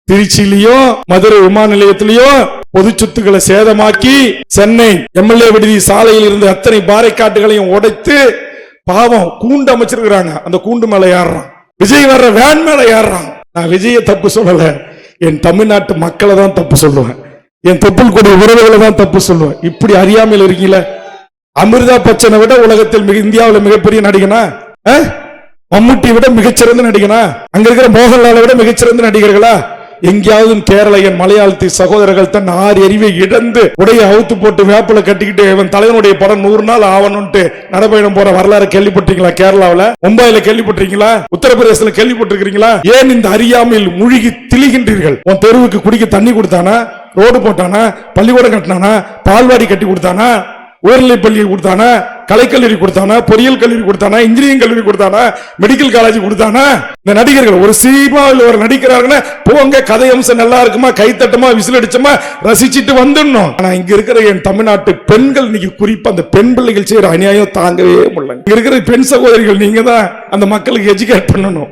திருச்சியிலையும் மதுரை விமான நிலையத்திலையும் பொது சொத்துக்களை சேதமாக்கி சென்னை எம்எல்ஏ விடுதி சாலையில் இருந்த அத்தனை பாறைக்காட்டுகளையும் உடைத்து பாவம் கூண்டு அமைச்சிருக்கிறாங்க. அந்த கூண்டு மேல ஏறுறான். விஜய் வர்ற வேன் மேல ஏறுறான். நான் விஜய தப்பு சொல்லல, என் தமிழ்நாட்டு மக்களை தான் தப்பு சொல்லுவேன், என் தொப்புள் கூடிய உறவுகளை தான் தப்பு சொல்லுவேன். இப்படி அறியாமல் இருக்கீங்களா? அமிர்தா பச்சனை விட உலகத்தில் இந்தியாவில் மிகப்பெரிய நடிகனா? மம்முட்டி விட மிகச்சிறந்த நடிகனா? அங்க இருக்கிற மோகன்லாலை விட மிகச்சிறந்த நடிகர்களா? எங்கேயாவது கேரளையன் மலையாளத்தி சகோதரர்கள் தன் 6 அறிவை இழந்து உடைய அவுத்து போட்டு வேப்பில கட்டிக்கிட்டு இவன் தலைவனுடைய படம் 100 நாள் ஆவணும்ட்டு நடைபயணம் போற வரலாறு கேள்விப்பட்டீங்களா? கேரளாவில், மும்பைல கேள்விப்பட்டிருக்கீங்களா? உத்தரப்பிரதேசல கேள்விப்பட்டிருக்கீங்களா? ஏன் இந்த அறியாமையில் மூழ்கி திளிகின்றீர்கள்? உன் தெருவுக்கு குடிக்க தண்ணி கொடுத்தானா? ரோடு போட்டானா? பள்ளிக்கூடம் கட்டினானா? பால்வாடி கட்டி கொடுத்தானா? உயர்நிலை பள்ளி கொடுத்தானா? கலைக்கல்லூரி கொடுத்தானா? பொறியியல் கல்லூரி கொடுத்தானா? இன்ஜினியரிங் கல்லூரி கொடுத்தானா? மெடிக்கல் காலேஜ் கொடுத்தானா? இந்த நடிகர்கள் ஒரு சினிமாவில் ஒரு நடிக்கிறாங்கன்னா போங்க, கதை அம்சம் நல்லா இருக்குமா, கைத்தட்டமா, விசில் அடிச்சமா, ரசிச்சுட்டு வந்துடணும். ஆனா இங்க இருக்கிற என் தமிழ்நாட்டு பெண்கள், இன்னைக்கு குறிப்பா அந்த பெண் பிள்ளைகள் செய்யற அநியாயம் தாங்கவே முடியல. இங்க இருக்கிற பெண் சகோதரிகள், நீங்க தான் அந்த மக்களுக்கு எஜுகேட் பண்ணணும்.